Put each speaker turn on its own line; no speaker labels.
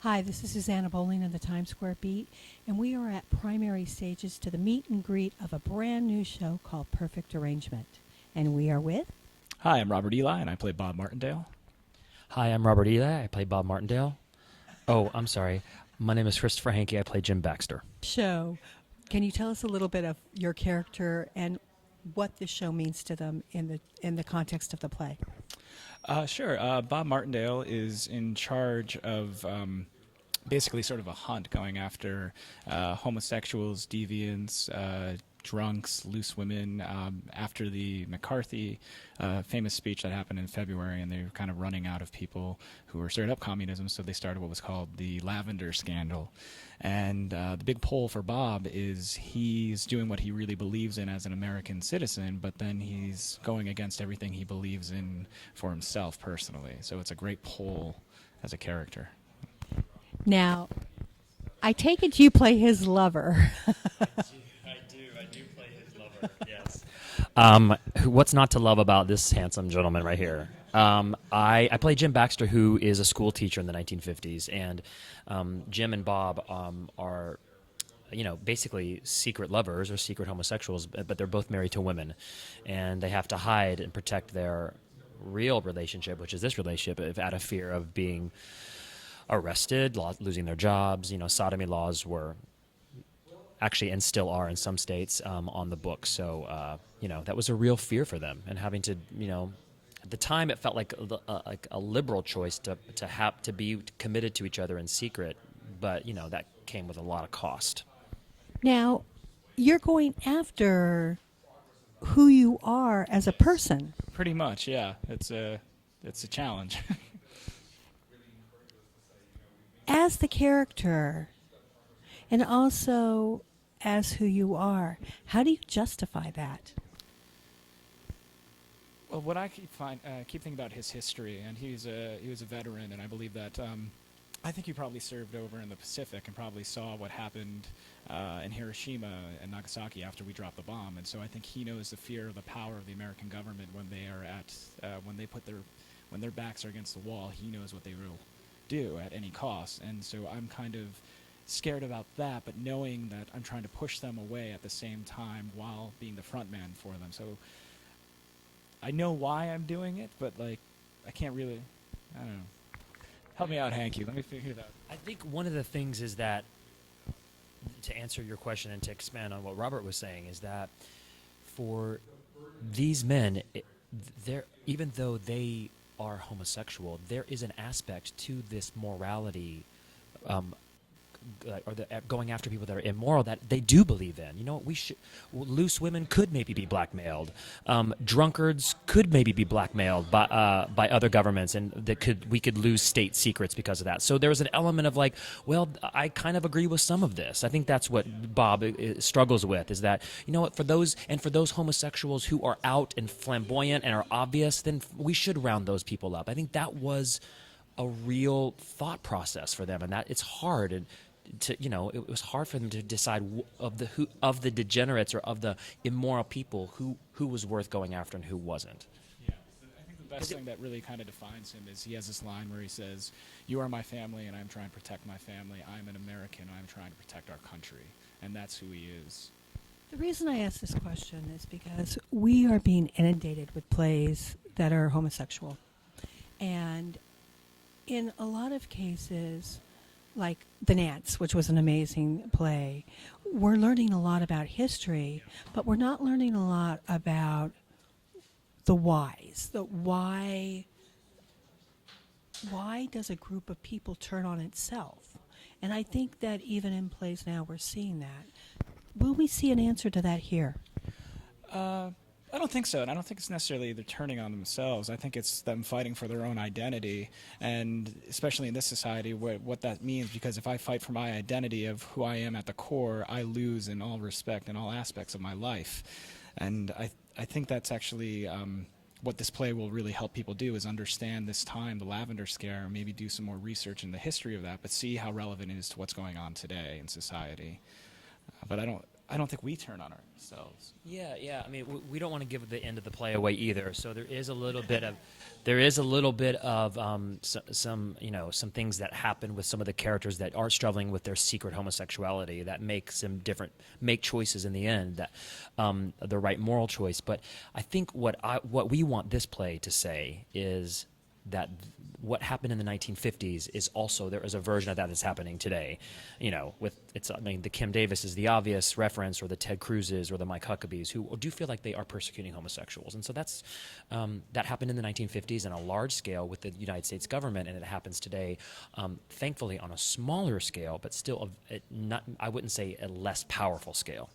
Hi, this is Susanna Bowling of the Times Square Beat, and we are at primary stages to the meet and greet of a brand new show called Perfect Arrangement. And we are with...
Hi, I'm Robert Eli, and I play Bob Martindale.
Hi, I'm Robert Eli. I play Bob Martindale. Oh, I'm sorry. My name is Christopher Hanke. I play Jim Baxter.
Show. Can you tell us a little bit of your character and what this show means to them in the context of the play?
Sure. Bob Martindale is in charge of basically sort of a hunt going after homosexuals, deviants, drunks, loose women, after the McCarthy famous speech that happened in February, and they were kind of running out of people who were stirring up communism, so they started what was called the Lavender Scandal. And the big pull for Bob is he's doing what he really believes in as an American citizen, but then he's going against everything he believes in for himself personally. So it's a great pull as a character.
Now, I take it you play his lover.
I do play his lover, yes. What's not to love about this handsome gentleman right here? I play Jim Baxter, who is a school teacher in the 1950s, and Jim and Bob are, basically secret lovers or secret homosexuals, but they're both married to women, and they have to hide and protect their real relationship, which is this relationship, out of fear of being arrested, losing their jobs. Sodomy laws were actually, and still are in some states, on the books. So, that was a real fear for them, and having to, at the time, it felt like a liberal choice to have to be committed to each other in secret, but that came with a lot of cost.
Now, you're going after who you are as a person.
Pretty much, yeah. It's a challenge.
As the character, and also as who you are, how do you justify that?
Well, what I keep thinking about his history, and he was a veteran, and I believe that I think he probably served over in the Pacific and probably saw what happened in Hiroshima and Nagasaki after we dropped the bomb, and so I think he knows the fear of the power of the American government when they are when their backs are against the wall. He knows what they will do at any cost, and so I'm kind of scared about that, but knowing that I'm trying to push them away at the same time while being the front man for them. So I know why I'm doing it, but I can't really, I don't know. Help me out, Hanke. Let me figure it out.
I think one of the things is that, to answer your question and to expand on what Robert was saying, is that for these men, even though they are homosexual, there is an aspect to this morality, or going after people that are immoral, that they do believe in. Loose women could maybe be blackmailed. Drunkards could maybe be blackmailed by other governments, and we could lose state secrets because of that. So there's an element of I kind of agree with some of this. I think that's what Bob struggles with, is that, for those homosexuals who are out and flamboyant and are obvious, then we should round those people up. I think that was a real thought process for them, and that it's hard. And it was hard for them to decide of the degenerates or of the immoral people who was worth going after and who wasn't.
Yeah, I think the best thing that really kind of defines him is he has this line where he says, "You are my family, and I'm trying to protect my family. I'm an American, and I'm trying to protect our country," and that's who he is.
The reason I ask this question is because we are being inundated with plays that are homosexual, and in a lot of cases, like The Nance, which was an amazing play, we're learning a lot about history, but we're not learning a lot about the whys. Why does a group of people turn on itself? And I think that even in plays now we're seeing that. Will we see an answer to that here?
I don't think so, and I don't think it's necessarily they're turning on themselves. I think it's them fighting for their own identity, and especially in this society, what that means, because if I fight for my identity of who I am at the core, I lose in all respect in all aspects of my life. And I think that's actually what this play will really help people do, is understand this time, the Lavender Scare, maybe do some more research in the history of that, but see how relevant it is to what's going on today in society. But I don't think we turn on ourselves.
Yeah. I mean, we don't want to give the end of the play away either. So there is a little bit of some things that happen with some of the characters that are struggling with their secret homosexuality that makes them make choices in the end that the right moral choice. But I think what we want this play to say is that what happened in the 1950s is also, there is a version of that that's happening today. The Kim Davis is the obvious reference, or the Ted Cruzes or the Mike Huckabees, who do feel like they are persecuting homosexuals. And so that happened in the 1950s on a large scale with the United States government, and it happens today, thankfully on a smaller scale, but still I wouldn't say a less powerful scale.